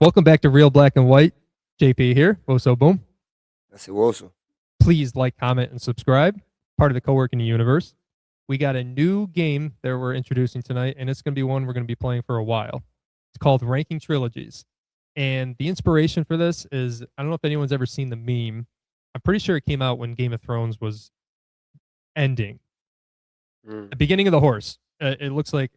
Welcome back to Real Black and White. JP here. Woso boom. That's it, Woso. Please like, comment, and subscribe. Part of the CoWorkingIt universe. We got a new game that we're introducing tonight, and it's going to be one we're going to be playing for a while. It's called Ranking Trilogies. And the inspiration for this is, I don't know if anyone's ever seen the meme. I'm pretty sure it came out when Game of Thrones was ending. The beginning of the horse. It looks like,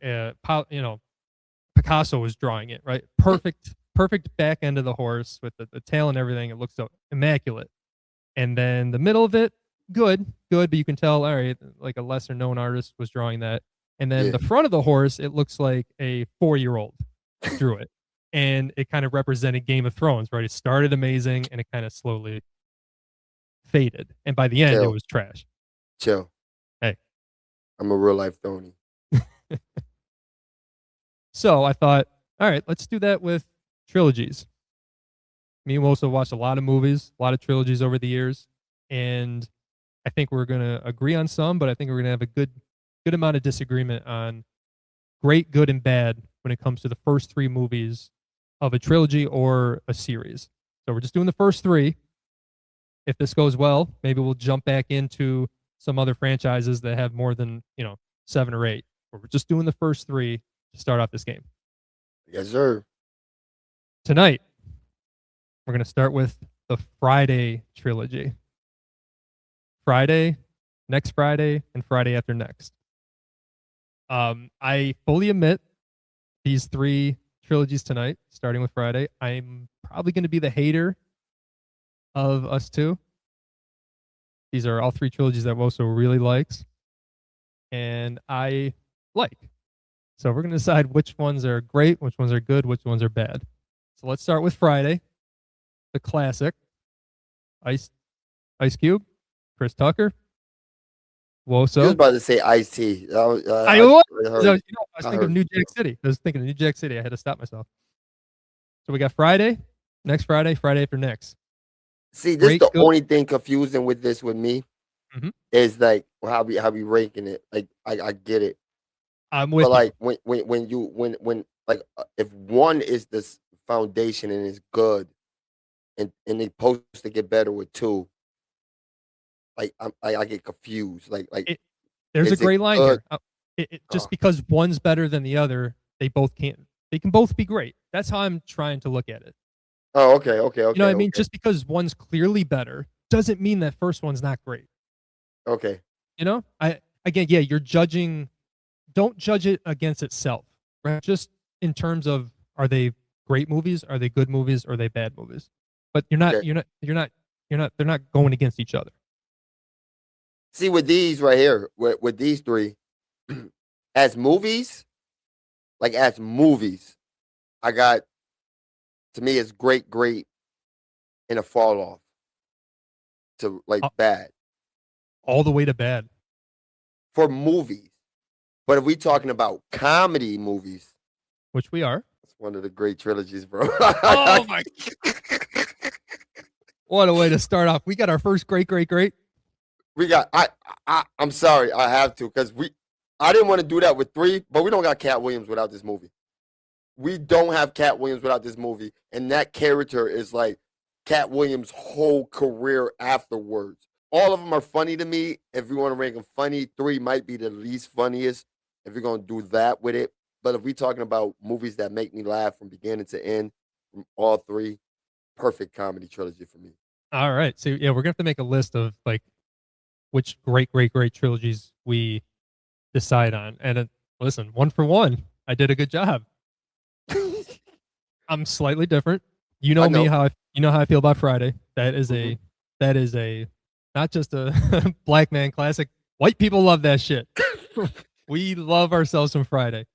Picasso was drawing it, right? Perfect back end of the horse with the tail and everything. It looks so immaculate. And then the middle of it, good, but you can tell, all right, like a lesser known artist was drawing that. And then the front of the horse, it looks like a 4-year-old drew it. And it kind of represented Game of Thrones, right? It started amazing and it kind of slowly faded. And by the end, it was trash. Chill. Hey. I'm a real life Tony. So I thought, all right, let's do that with trilogies. Me and Woso watched a lot of movies, a lot of trilogies over the years, and I think we're gonna agree on some, but I think we're gonna have a good amount of disagreement on great, good, and bad when it comes to the first 3 movies of a trilogy or a series. So we're just doing the first 3. If this goes well, maybe we'll jump back into some other franchises that have more than 7 or 8. But we're just doing the first 3 to start off this game. Yes, sir. Tonight, we're going to start with the Friday trilogy. Friday, next Friday, and Friday after next. I fully admit these 3 trilogies tonight, starting with Friday. I'm probably going to be the hater of us 2. These are all 3 trilogies that Woso really likes, and I like. So we're going to decide which ones are great, which ones are good, which ones are bad. So let's start with Friday, the classic. Ice Cube, Chris Tucker, Woso. I was about to say Ice-T. I was thinking of New Jack City. I was thinking of New Jack City. I had to stop myself. So we got Friday, next Friday, Friday after next. See, this is the only thing confusing with this with me is like how we ranking it. Like I get it. I'm with. But like when if one is this foundation and is good, and they supposed to get better with 2, like I get confused. There's a gray line here. Just because one's better than the other, they can both be great. That's how I'm trying to look at it. Oh, okay. You know what I mean? Just because one's clearly better doesn't mean that first one's not great. Okay. You're judging. Don't judge it against itself, right? Just in terms of, are they great movies? Are they good movies? Or are they bad movies? But they're not going against each other. See, with these right here, with these 3, as movies, I got, to me, it's great, and a fall off to bad. All the way to bad. For movies. But if we talking about comedy movies, which we are, it's one of the great trilogies, bro. Oh my! What a way to start off. We got our first great. We got. I'm sorry, I have to, because I didn't want to do that with 3, but we don't got Cat Williams without this movie. We don't have Cat Williams without this movie, and that character is like Cat Williams' whole career afterwards. All of them are funny to me. If you want to rank them funny, 3 might be the least funniest if you're going to do that with it. But if we're talking about movies that make me laugh from beginning to end, from all 3, perfect comedy trilogy for me. All right. So, yeah, we're going to have to make a list of, like, which great trilogies we decide on. And listen, 1 for 1, I did a good job. I'm slightly different. You know me, how I feel about Friday. That is a not just a black man classic. White people love that shit. We love ourselves some Friday.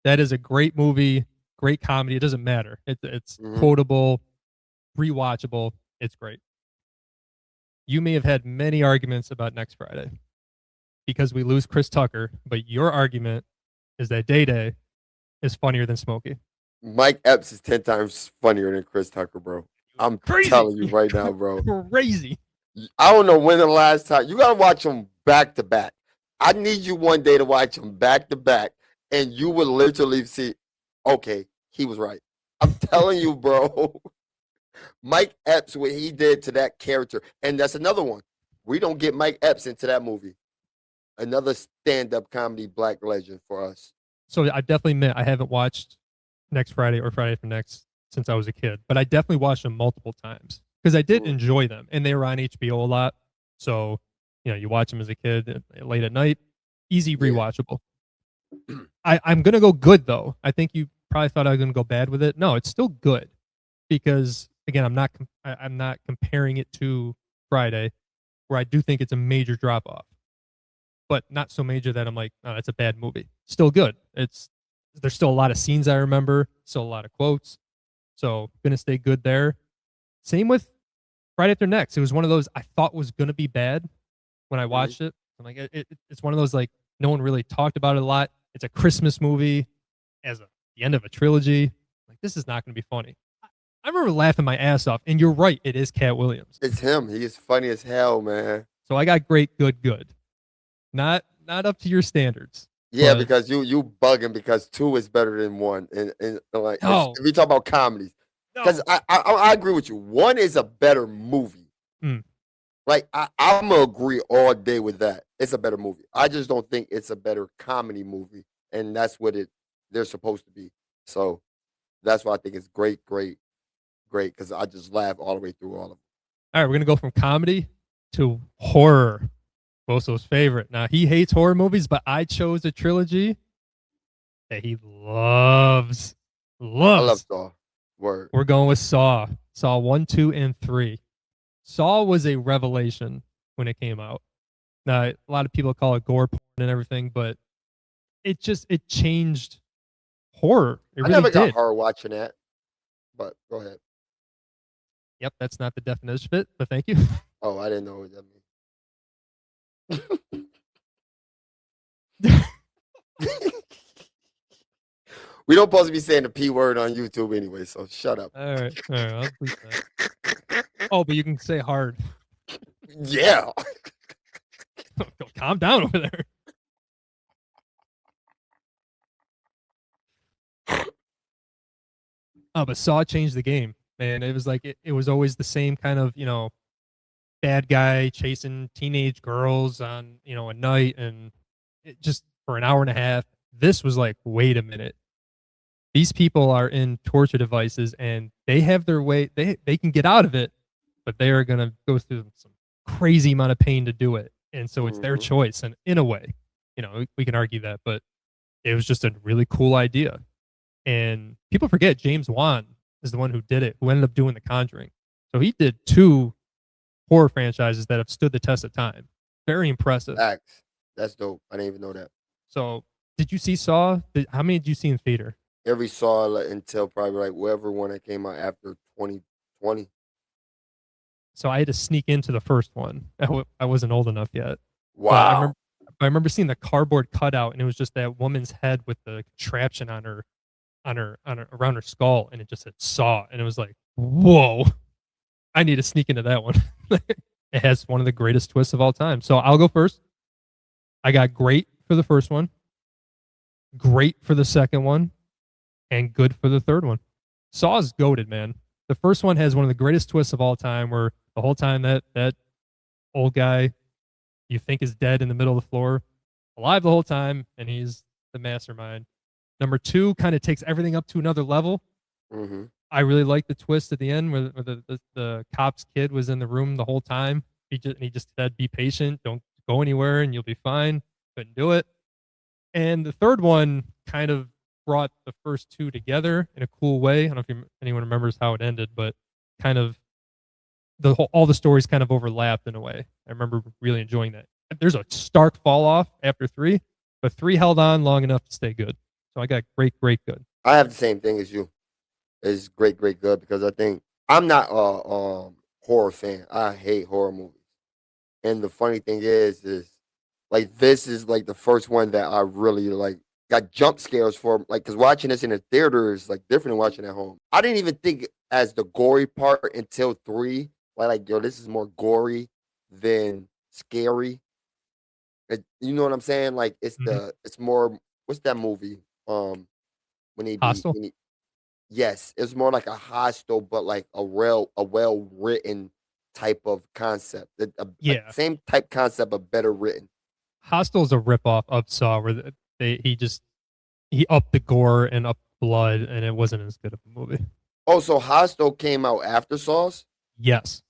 That is a great movie, great comedy. It doesn't matter. It's quotable, rewatchable. It's great. You may have had many arguments about next Friday because we lose Chris Tucker, but your argument is that Day Day is funnier than Smokey. Mike Epps is 10 times funnier than Chris Tucker, bro. I'm telling you right now, bro. Crazy. I don't know when the last time. You got to watch them back to back. I need you one day to watch them back to back, and you will literally see, okay, he was right. I'm telling you, bro. Mike Epps, what he did to that character, and that's another one. We don't get Mike Epps into that movie. Another stand-up comedy black legend for us. So I definitely admit I haven't watched Next Friday or Friday for Next since I was a kid, but I definitely watched them multiple times because I did Mm, enjoy them, and they were on HBO a lot. So you watch them as a kid late at night, easy yeah. rewatchable. I'm gonna go good though. I think you probably thought I was gonna go bad with it. No, it's still good because again, I'm not comparing it to Friday, where I do think it's a major drop off, but not so major that I'm like, oh, that's a bad movie. Still good. There's still a lot of scenes I remember, still a lot of quotes, so gonna stay good there. Same with Friday After Next. It was one of those I thought was gonna be bad when I Mm-hmm. watched it. I'm like, it's one of those like no one really talked about it a lot. It's a Christmas movie as the end of a trilogy. Like this is not gonna be funny. I remember laughing my ass off, and you're right, it is Cat Williams. It's him. He is funny as hell, man. So I got great, good, good. Not up to your standards, Yeah, but because you bugging because two is better than one, and like no, if we talk about comedies, because no. I agree with you. One is a better movie. Mm. Like I'm gonna agree all day with that. It's a better movie. I just don't think it's a better comedy movie, and that's what they're supposed to be. So that's why I think it's great, great, great. Because I just laugh all the way through all of them. All right, we're gonna go from comedy to horror. Boso's favorite. Now he hates horror movies, but I chose a trilogy that he loves. I love Loves. Saw. Word. We're going with Saw. Saw 1, 2, and 3. Saw was a revelation when it came out. Now a lot of people call it gore porn and everything, but it changed horror. It I really never got did. her watching that, but go ahead. Yep, that's not the definition of it, but thank you. Oh, I didn't know what that means. We don't supposed to be saying the P word on YouTube anyway, so shut up. All right, I'll bleep that. Oh, but you can say hard. Yeah. Calm down over there. Oh, but Saw changed the game, man. It was like it was always the same kind of bad guy chasing teenage girls on a night, and it just for an hour and a half. This was like, wait a minute, these people are in torture devices and they have their way. They can get out of it, but they are gonna go through some crazy amount of pain to do it, and so it's their Hmm. choice. And in a way, we can argue that, but it was just a really cool idea. And people forget James Wan is the one who did it, who ended up doing The Conjuring. So he did two horror franchises that have stood the test of time. Very impressive. Facts. That's dope. I didn't even know that. So did you see Saw? How many did you see in theater? Every Saw until probably like whatever one that came out after 2020. So I had to sneak into the first one. I wasn't old enough yet, but Wow. I remember seeing the cardboard cutout, and it was just that woman's head with the contraption on her around her skull, and it just said Saw, and it was like, whoa, I need to sneak into that one. It has one of the greatest twists of all time. So I'll go first. I got great for the first one, great for the second one, and good for the third one. Saw's goated, man. The first one has one of the greatest twists of all time, where the whole time that old guy you think is dead in the middle of the floor, alive the whole time, and he's the mastermind. Number two kind of takes everything up to another level. Hmm. I really like the twist at the end where the cop's kid was in the room the whole time. He just said, "Be patient, don't go anywhere, and you'll be fine." Couldn't do it. And the third one kind of brought the first two together in a cool way. I don't know if anyone remembers how it ended, but kind of all the stories kind of overlapped in a way. I remember really enjoying that. There's a stark fall off after three, but three held on long enough to stay good. So I got great, great, good. I have the same thing as you. It's great, great, good because I think I'm not a horror fan. I hate horror movies. And the funny thing is like this is like the first one that I really like got jump scares for. Like, because watching this in a theater is like different than watching at home. I didn't even think as the gory part until three. Like yo, this is more gory than scary. You know what I'm saying? Like Mm-hmm. it's more. What's that movie? When he be Hostile. when he, Yes, it's more like a hostile, but like a well written type of concept. A Yeah, same type concept, but better written. Hostel's a ripoff of Saw, where he upped the gore and upped blood, and it wasn't as good of a movie. Oh, so Hostel came out after Sauce. Yes,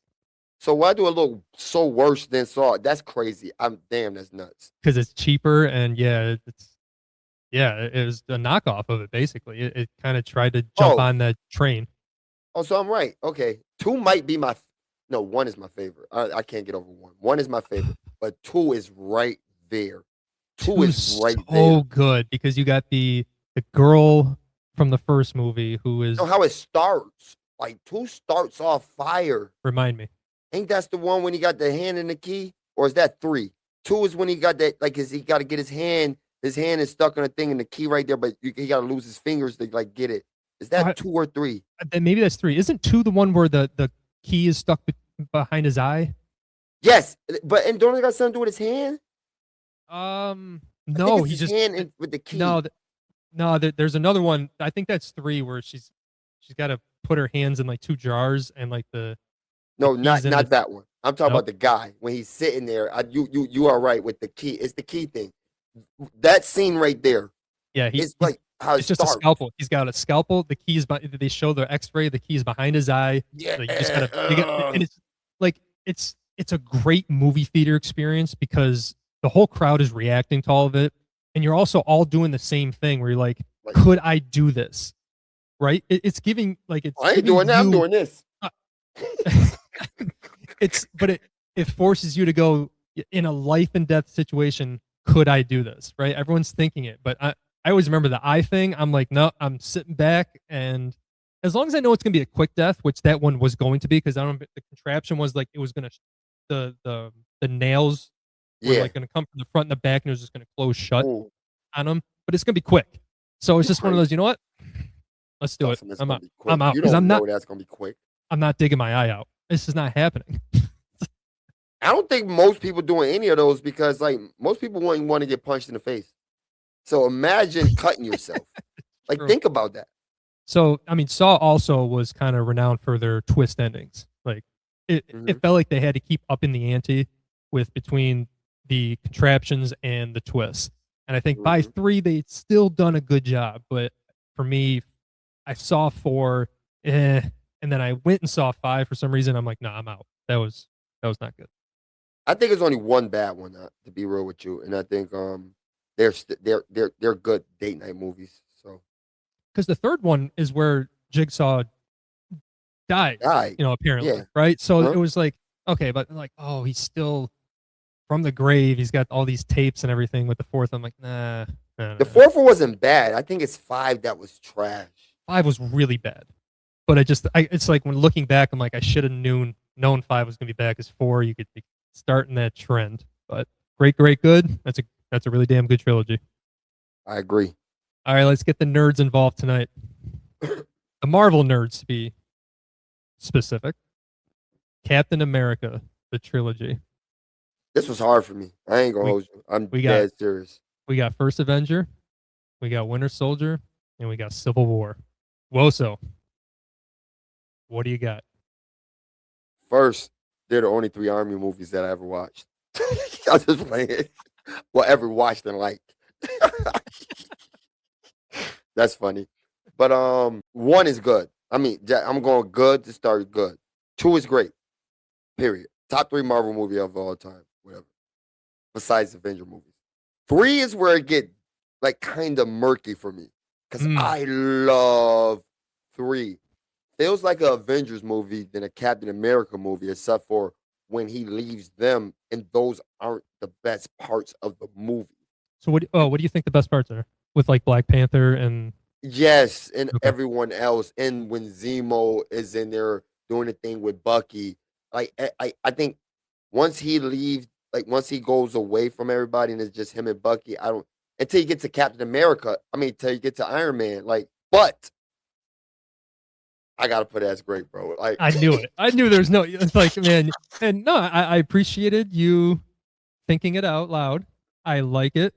So why do it look so worse than Saw? That's crazy. I'm damn. That's nuts. because it's cheaper, and it was a knockoff of it. Basically, it kind of tried to jump Oh, on that train. oh, so I'm right. Okay, two might be my. No, one is my favorite. I can't get over one. One is my favorite, but two is right there. Two is Two's right so there. good because you got the girl from the first movie who You know is how it starts? Like two starts off fire. remind me. Ain't that's the one when he got the hand in the key? Or is that three? Two is when he got that, like, he got to get his hand. His hand is stuck on a thing and the key right there, but he got to lose his fingers to, like, get it. Is that two or three? Then maybe that's three. Isn't two the one where the key is stuck behind his eye? Yes. But, and don't it got something to do with his hand? I think No, it's he his just hand with the key. no. There's another one. I think that's three where she's got to put her hands in like two jars and like the No, keys in not that one. I'm talking nope. about the guy when he's sitting there. You are right with the key. It's the key thing. That scene right there. Yeah, It's like how it it's just a starts. scalpel. He's got a scalpel. The keys, they show the X-ray. The keys behind his eye. Yeah. So you just gotta, and it's like it's a great movie theater experience because the whole crowd is reacting to all of it, and you're also all doing the same thing. Where you're like, could I do this? Right? It's giving like it's. I ain't doing that. I'm doing this. But it forces you to go in a life and death situation. Could I do this? Right? Everyone's thinking it, but I always remember the eye thing. I'm like, no, I'm sitting back, and as long as I know it's gonna be a quick death, which that one was going to be, because I don't. The contraption was like it was gonna the nails were like gonna come from the front and the back, and it was just gonna close shut Ooh, on them. But it's gonna be quick, so it's just one of those. You know what? Let's do it. I'm out. I'm out You because don't know that's gonna be quick. I'm not digging my eye out. This is not happening. I don't think most people doing any of those because like most people wouldn't want to get punched in the face. So imagine cutting yourself. Like True. think about that. So I mean, Saw also was kind of renowned for their twist endings. Like it felt like they had to keep upping the ante with between the contraptions and the twists. And I think by three they'd still done a good job. But for me, I saw four, and then I went and saw five for some reason. I'm like, nah, I'm out. That was not good. I think it's only one bad one, to be real with you, and I think they're good date night movies. So because the third one is where Jigsaw dies, apparently, yeah, right? So it was like, okay, but like, oh, he's still from the grave. He's got all these tapes and everything. With the fourth, I'm like, nah. The fourth one wasn't bad. I think it's five that was trash. Five was really bad, but it's like when looking back, I'm like, I should have known five was gonna be bad because four, you could be starting that trend. But great, good. That's a really damn good trilogy. I agree. All right, let's get the nerds involved tonight. The Marvel nerds, to be specific. Captain America, the trilogy. This was hard for me. I ain't gonna hold you. I'm dead serious. We got First Avenger, we got Winter Soldier, and we got Civil War. Woso, what do you got? First, they're the only three army movies that I ever watched. I was just playing. Well, ever watched and liked. That's funny. But one is good. I mean, I'm going good to start good. Two is great. Period. Top three Marvel movie of all time. Whatever. Besides Avenger movies. Three is where it get like kind of murky for me. Because I love three. Feels like an Avengers movie than a Captain America movie, except for when he leaves them, and those aren't the best parts of the movie. So what do you think the best parts are? With like Black Panther and yes, and everyone else, and when Zemo is in there doing the thing with Bucky, like I think once he leaves, like once he goes away from everybody and it's just him and Bucky, I don't until you get to Captain America. I mean, until you get to Iron Man, like, but I gotta put it as great, bro. Like I knew it. I knew there's no. It's like, man, and no, I appreciated you thinking it out loud. I like it.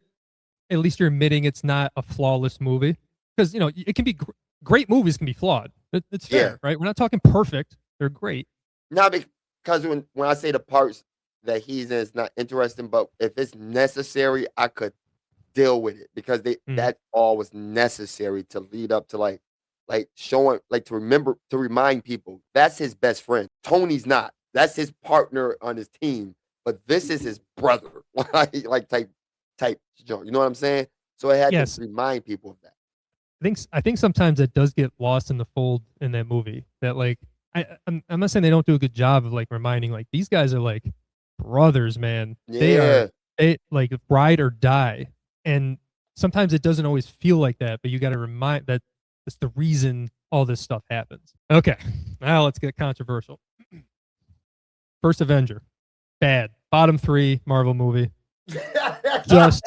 At least you're admitting it's not a flawless movie because it can be great movies can be flawed. It's fair, right? We're not talking perfect. They're great. Not because when I say the parts that he's in is not interesting, but if it's necessary, I could deal with it because that all was necessary to lead up to like showing to remind people that's his best friend. Tony's not. That's his partner on his team, but this is his brother. like type joke. You know what I'm saying? So it had to remind people of that. I think sometimes it does get lost in the fold in that movie. That like I'm not saying they don't do a good job of like reminding like these guys are like brothers, man. Yeah. They like ride or die. And sometimes it doesn't always feel like that, but you got to remind that that's the reason all this stuff happens. Okay, now let's get controversial. First Avenger, bad. Bottom 3 Marvel movie. Just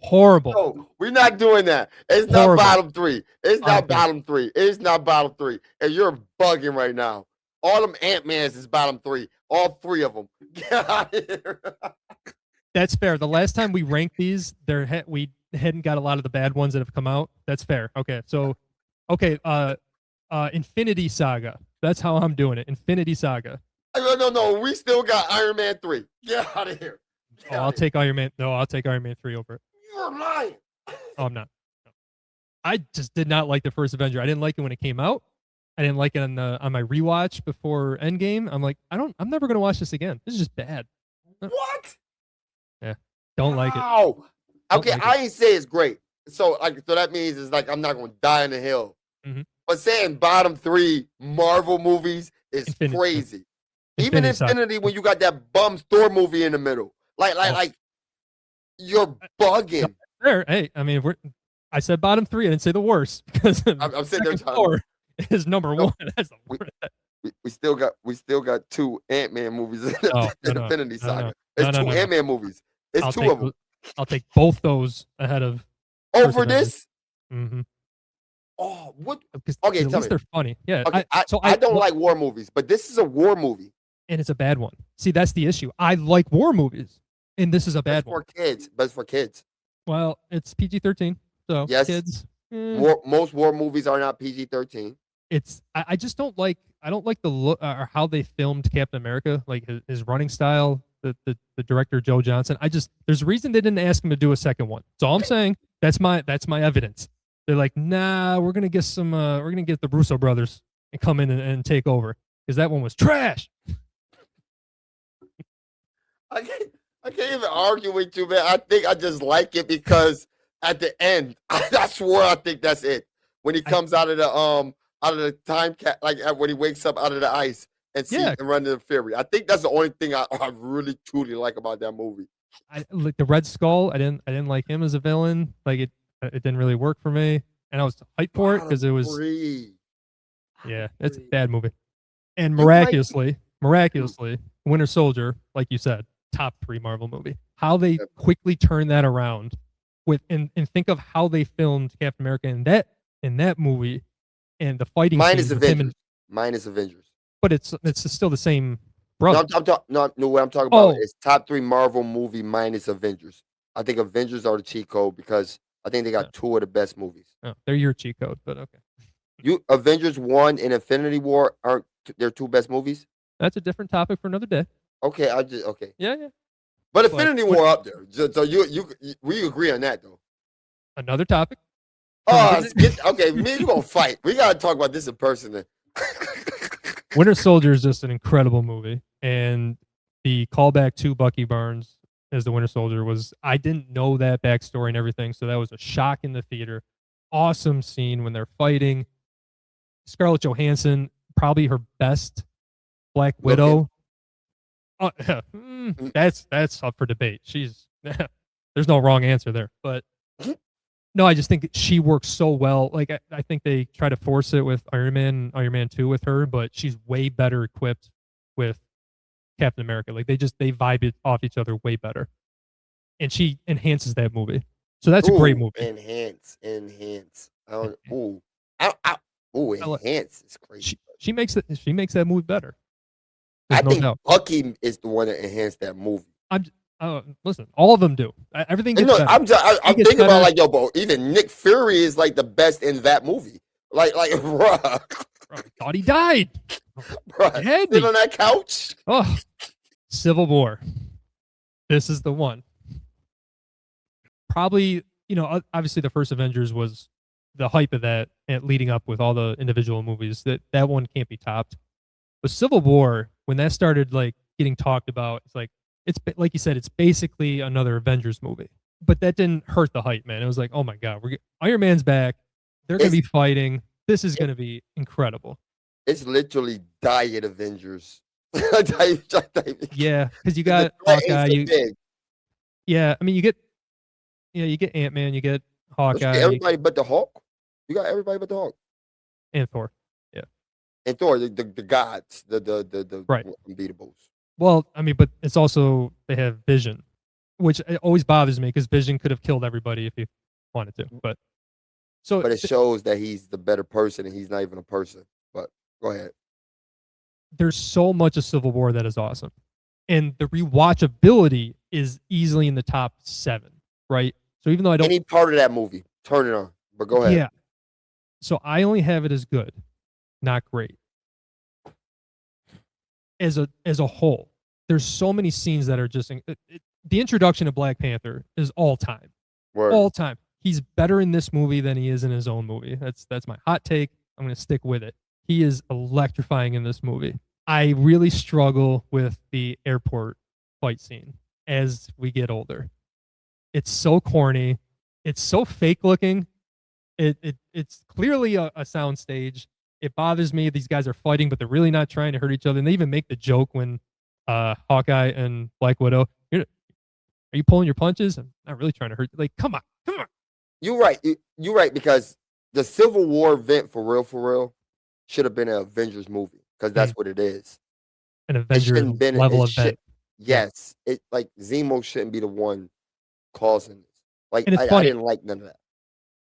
horrible. No, we're not doing that. It's not bottom 3. It's not bottom 3. It's not bottom 3. And you're bugging right now. All them Ant-Mans is bottom 3. All 3 of them. Get out of here. That's fair. The last time we ranked these, we hadn't got a lot of the bad ones that have come out. That's fair. Okay, so, Infinity Saga. That's how I'm doing it. Infinity Saga. No. We still got Iron Man 3. Get out of here. I'll take Iron Man. No, I'll take Iron Man 3 over it. You're lying. Oh, I'm not. No. I just did not like the first Avenger. I didn't like it when it came out. I didn't like it on my rewatch before Endgame. I'm like, I'm never gonna watch this again. This is just bad. What? Yeah, don't like it. Oh, okay. I ain't say it's great. So that means it's like I'm not gonna die in the hill. Mm-hmm. But saying bottom 3 Marvel movies is crazy. Even Infinity, when you got that bum Thor movie in the middle, like you're bugging. There, hey, I mean, I said bottom 3. I didn't say the worst because I'm sitting there Thor is number 1. That's the worst. We still got 2 Ant-Man movies in the Infinity Saga. It's 2 Ant-Man movies. It's 2 of them. I'll take both those ahead of. Over this? Mm-hmm. Oh, what? Okay, at least they're funny. Yeah. Okay, I don't like war movies, but this is a war movie. And it's a bad one. See, that's the issue. I like war movies, and this is a bad one. But it's for kids. Well, it's PG-13, so yes, kids. Most war movies are not PG-13. I just don't like the look or how they filmed Captain America, like his running style. The director Joe Johnson. There's a reason they didn't ask him to do a second one. So all I'm saying, that's my evidence. They're like, nah, we're gonna get the Russo brothers and come in and take over because that one was trash. I can't even argue with you, man. I think I just like it because at the end, I swear I think that's it. When he comes out of the time cap, when he wakes up out of the ice and and run into the Fury. I think that's the only thing I really truly like about that movie. I like the Red Skull. I didn't like him as a villain. Like it didn't really work for me, and I was hyped for it because it was. Yeah, it's a bad movie. And miraculously, Winter Soldier, like you said, top 3 Marvel movie. How they quickly turn that around and think of how they filmed Captain America in that movie and the fighting minus Avengers. But it's still the same brother. No, what I'm talking about is top 3 Marvel movie minus Avengers. I think Avengers are the cheat code because I think they got 2 of the best movies. Oh, they're your cheat code, but okay. Avengers 1 and Infinity War aren't their 2 best movies? That's a different topic for another day. Okay, okay. Yeah. But Infinity War up there. So we agree on that though. Another topic. Okay, me and you gonna fight. We gotta talk about this in person then. Winter Soldier is just an incredible movie, and the callback to Bucky Barnes as the Winter Soldier I didn't know that backstory and everything, so that was a shock in the theater. Awesome scene when they're fighting. Scarlett Johansson, probably her best Black Widow. That's up for debate. There's no wrong answer there, but no, I just think she works so well. Like I think they try to force it with Iron Man 2 with her, but she's way better equipped with Captain America. Like they vibe it off each other way better, and she enhances that movie. So that's a great movie. Enhance. Enhance is crazy. She makes that movie better. I think Bucky is the one that enhanced that movie. Listen, all of them do. Everything gets better. I'm thinking about bro, even Nick Fury is like the best in that movie. bruh, Bro, I thought he died. bruh, It had sit me. on that couch. Oh, Civil War. This is the one. Probably, obviously the first Avengers was the hype of that and leading up with all the individual movies. That one can't be topped. But Civil War, when that started like getting talked about, it's like you said, it's basically another Avengers movie. But that didn't hurt the hype, man. It was like, oh my god, Iron Man's back. They're gonna It's be fighting. This is gonna be incredible. it's literally Diet Avengers. Yeah, because you The got threat ain't Hawkeye. so big. Yeah, I mean, you get Ant Man, you get Don't you get Hawkeye, everybody but the Hulk? You got everybody but the Hulk. and Thor. Yeah, And Thor, the gods, the right. unbeatables. Well, I mean, but it's also they have Vision, which it always bothers me because Vision could have killed everybody if he wanted to. But so But it shows that he's the better person and he's not even a person. But go ahead. there's so much of Civil War that is awesome, and the rewatchability is easily in the top 7, right? So even though I don't, Any part of that movie, turn it on. But go ahead. yeah. So I only have it as good, not great. As a whole, there's so many scenes that are just the introduction of Black Panther is all time. Word. All time. He's better in this movie than he is in his own movie. That's my hot take. I'm going to stick with it. He is electrifying in this movie. I really struggle with the airport fight scene as we get older. It's so corny. It's so fake looking. It's clearly a sound stage. It bothers me. These guys are fighting, but they're really not trying to hurt each other. And they even make the joke when Hawkeye and Black Widow, are you pulling your punches? I'm not really trying to hurt you. Like, come on. You're right. You're right, because the Civil War event for real should have been an Avengers movie, because that's what it is. An Avengers level event. Yes. It like Zemo shouldn't be the one causing this. Like And it's I funny. didn't like none of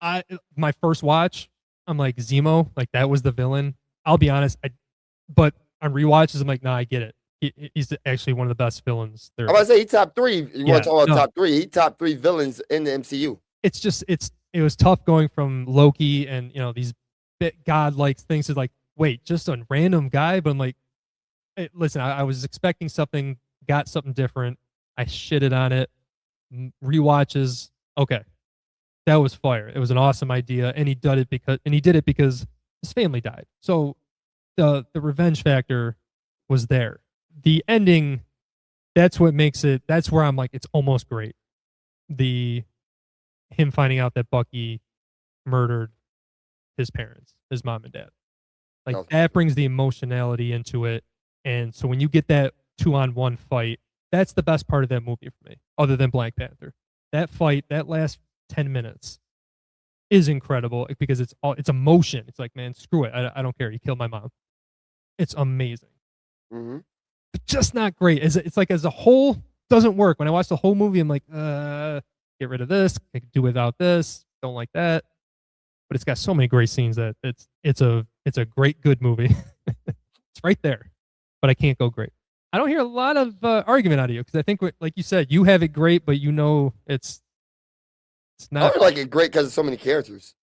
that. My first watch, I'm like, Zemo, like that was the villain. I'll be honest, but on rewatches, I'm like, nah, I get it. He's actually one of the best villains there. I'm about to say he top 3. You want to talk about top 3? He top 3 villains in the MCU. It's just it was tough going from Loki and these godlike things to like, wait, just a random guy. But I'm like, hey, listen, I was expecting something, got something different. I shitted on it. Rewatches, okay, that was fire. It was an awesome idea, and he did it because his family died. So the revenge factor was there. The ending, that's what makes it. That's where I'm like, it's almost great. Him finding out that Bucky murdered his parents, his mom and dad, like that brings the emotionality into it. And so when you get that 2-on-1 fight, that's the best part of that movie for me, other than Black Panther. That fight, that last 10 minutes is incredible because it's emotion. It's like, man, screw it. I don't care. You killed my mom. It's amazing. Mm-hmm. But just not great. It's like as a whole, doesn't work. When I watch the whole movie, I'm like, get rid of this. I could do without this. Don't like that. But it's got so many great scenes that it's a great, good movie. It's right there. But I can't go great. I don't hear a lot of argument out of you because I think, like you said, you have it great, but it's not. I don't like it great because of so many characters.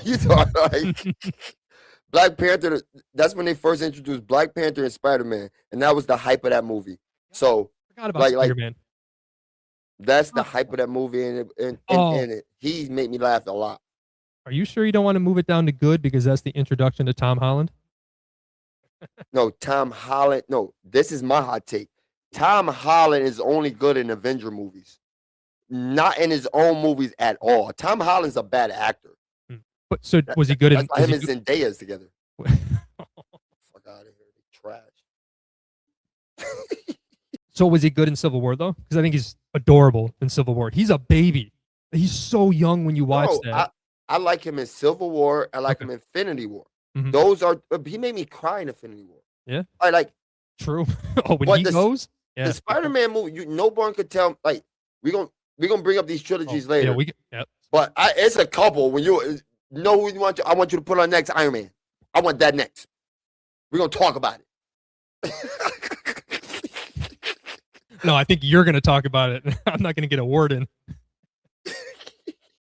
You thought like Black Panther. That's when they first introduced Black Panther and Spider-Man, and that was the hype of that movie. So I forgot about Spider-Man. That's the hype of that movie, and he made me laugh a lot. Are you sure you don't want to move it down to good because that's the introduction to Tom Holland? No, Tom Holland. No, this is my hot take. Tom Holland is only good in Avenger movies, not in his own movies at all. Tom Holland's a bad actor. But so was he good in? That's him and Zendaya's together. Fuck out of here, trash. So was he good in Civil War though? Because I think he's adorable in Civil War. He's a baby. He's so young when you watch that. I like him in Civil War. I like him in Infinity War. Mm-hmm. Those are he made me cry in Infinity War. Yeah, I like. True. Oh, when he goes, yeah. The Spider-Man movie, no one could tell. Like we're gonna bring up these trilogies later. Yeah, But it's a couple. When you know who you want to, I want you to put on next Iron Man. I want that next. We're gonna talk about it. No, I think you're gonna talk about it. I'm not gonna get a word in.